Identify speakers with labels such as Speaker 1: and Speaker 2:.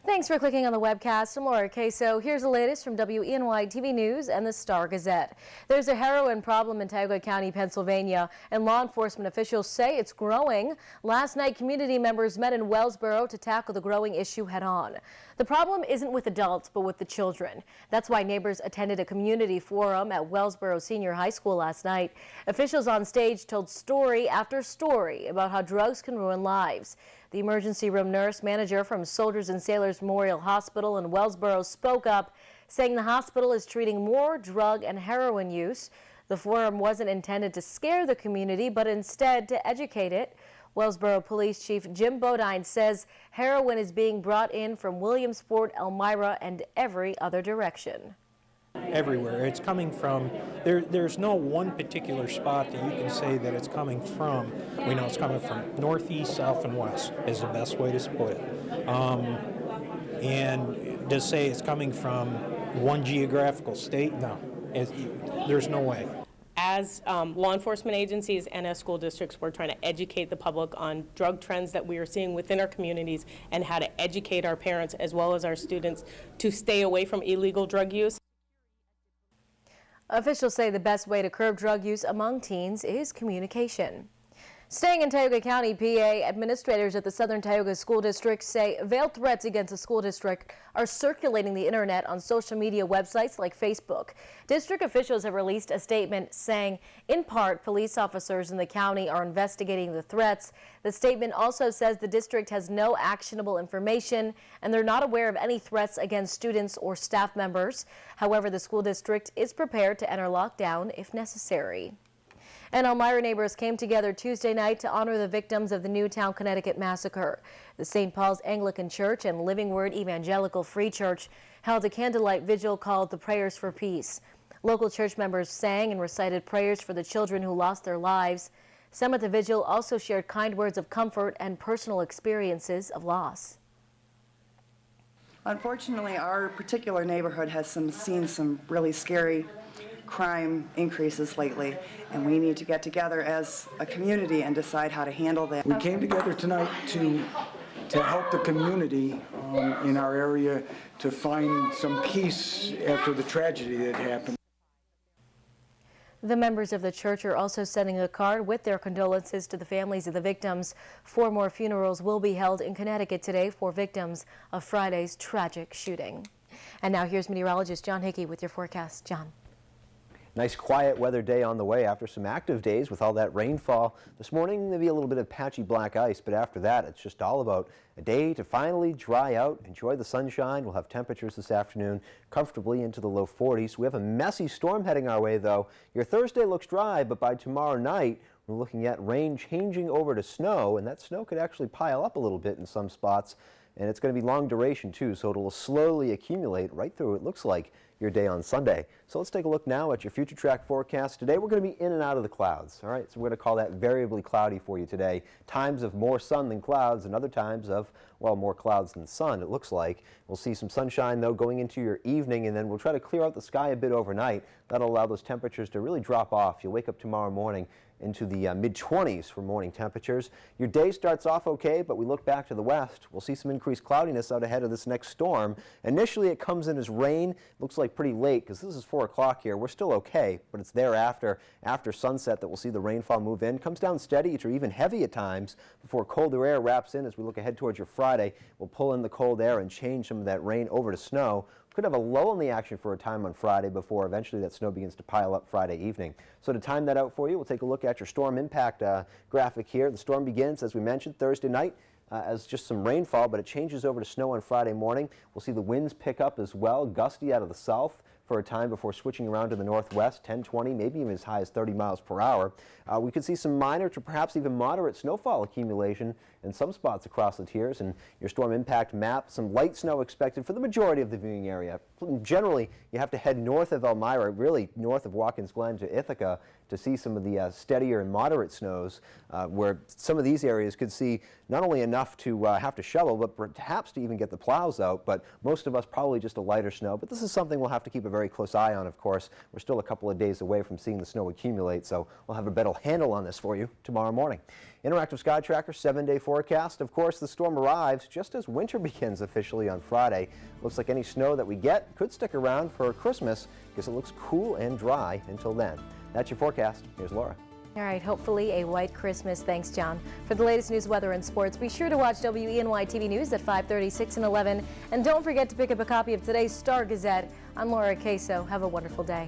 Speaker 1: Thanks for clicking on the webcast. I'm Laura Queso. Here's the latest from WENY TV News and the Star Gazette. There's a heroin problem in Tioga County, Pennsylvania, and law enforcement officials say it's growing. Last night, community members met in Wellsboro to tackle the growing issue head on. The problem isn't with adults, but with the children. That's why neighbors attended a community forum at Wellsboro Senior High School last night. Officials on stage told story after story about how drugs can ruin lives. The emergency room nurse manager from Soldiers and Sailors Memorial Hospital in Wellsboro spoke up, saying the hospital is treating more drug and heroin use. The forum wasn't intended to scare the community, but instead to educate it. Wellsboro Police Chief Jim Bodine says heroin is being brought in from Williamsport, Elmira, and every other direction.
Speaker 2: Everywhere. It's coming from, there's no one particular spot that you can say that it's coming from. We know it's coming from northeast, south, and west is the best way to put it. And to say it's coming from one geographical state, no, there's no way.
Speaker 3: As law enforcement agencies and as school districts, we're trying to educate the public on drug trends that we are seeing within our communities and how to educate our parents as well as our students to stay away from illegal drug use.
Speaker 1: Officials say the best way to curb drug use among teens is communication. Staying in Tioga County, PA, administrators at the Southern Tioga School District say veiled threats against the school district are circulating the internet on social media websites like Facebook. District officials have released a statement saying, in part, police officers in the county are investigating the threats. The statement also says the district has no actionable information and they're not aware of any threats against students or staff members. However, the school district is prepared to enter lockdown if necessary. And Elmira neighbors came together Tuesday night to honor the victims of the Newtown, Connecticut massacre. The St. Paul's Anglican Church and Living Word Evangelical Free Church held a candlelight vigil called the Prayers for Peace. Local church members sang and recited prayers for the children who lost their lives. Some at the vigil also shared kind words of comfort and personal experiences of loss.
Speaker 4: Unfortunately, our particular neighborhood has seen some really scary crime increases lately, and we need to get together as a community and decide how to handle that.
Speaker 5: We came together tonight to help the community in our area to find some peace after the tragedy that happened.
Speaker 1: The members of the church are also sending a card with their condolences to the families of the victims. 4 more funerals will be held in Connecticut today for victims of Friday's tragic shooting. And now here's meteorologist John Hickey with your forecast. John.
Speaker 6: Nice quiet weather day on the way after some active days with all that rainfall. This morning, maybe a little bit of patchy black ice, but after that, it's just all about a day to finally dry out, enjoy the sunshine. We'll have temperatures this afternoon comfortably into the low 40s. We have a messy storm heading our way, though. Your Thursday looks dry, but by tomorrow night, we're looking at rain changing over to snow, and that snow could actually pile up a little bit in some spots. And it's going to be long duration, too, so it'll slowly accumulate right through, it looks like, your day on Sunday. So let's take a look now at your future track forecast. Today we're going to be in and out of the clouds. All right, so we're going to call that variably cloudy for you today. Times of more sun than clouds and other times of, well, more clouds than sun, it looks like. We'll see some sunshine, though, going into your evening, and then we'll try to clear out the sky a bit overnight. That'll allow those temperatures to really drop off. You'll wake up tomorrow morning into the mid-20s for morning temperatures. Your day starts off okay, but we look back to the west. We'll see some increased cloudiness out ahead of this next storm. Initially, it comes in as rain. Looks like pretty late because this is 4 o'clock here. We're still okay, but it's thereafter, after sunset, that we'll see the rainfall move in. Comes down steady or even heavy at times before colder air wraps in as we look ahead towards your Friday. We'll pull in the cold air and change some of that rain over to snow. Could have a lull in the action for a time on Friday before eventually that snow begins to pile up Friday evening. So to time that out for you, we'll take a look at your storm impact graphic here. The storm begins, as we mentioned, Thursday night as just some rainfall, but it changes over to snow on Friday morning. We'll see the winds pick up as well, gusty out of the south for a time before switching around to the northwest, 10, 20, maybe even as high as 30 miles per hour. We could see some minor to perhaps even moderate snowfall accumulation in some spots across the tiers. And your storm impact map, some light snow expected for the majority of the viewing area. Generally, you have to head north of Elmira, really north of Watkins Glen to Ithaca, to see some of the steadier and moderate snows, where some of these areas could see not only enough to have to shovel, but perhaps to even get the plows out. But most of us probably just a lighter snow. But this is something we'll have to keep a very close eye on, of course. We're still a couple of days away from seeing the snow accumulate, so we'll have a better handle on this for you tomorrow morning. Interactive Sky Tracker 7-day forecast. Of course, the storm arrives just as winter begins officially on Friday. Looks like any snow that we get could stick around for Christmas because it looks cool and dry until then. That's your forecast. Here's Laura.
Speaker 1: All right, hopefully a white Christmas. Thanks, John. For the latest news, weather, and sports, be sure to watch WENY TV News at 5:30, 6, and 11. And don't forget to pick up a copy of today's Star Gazette. I'm Laura Queso. Have a wonderful day.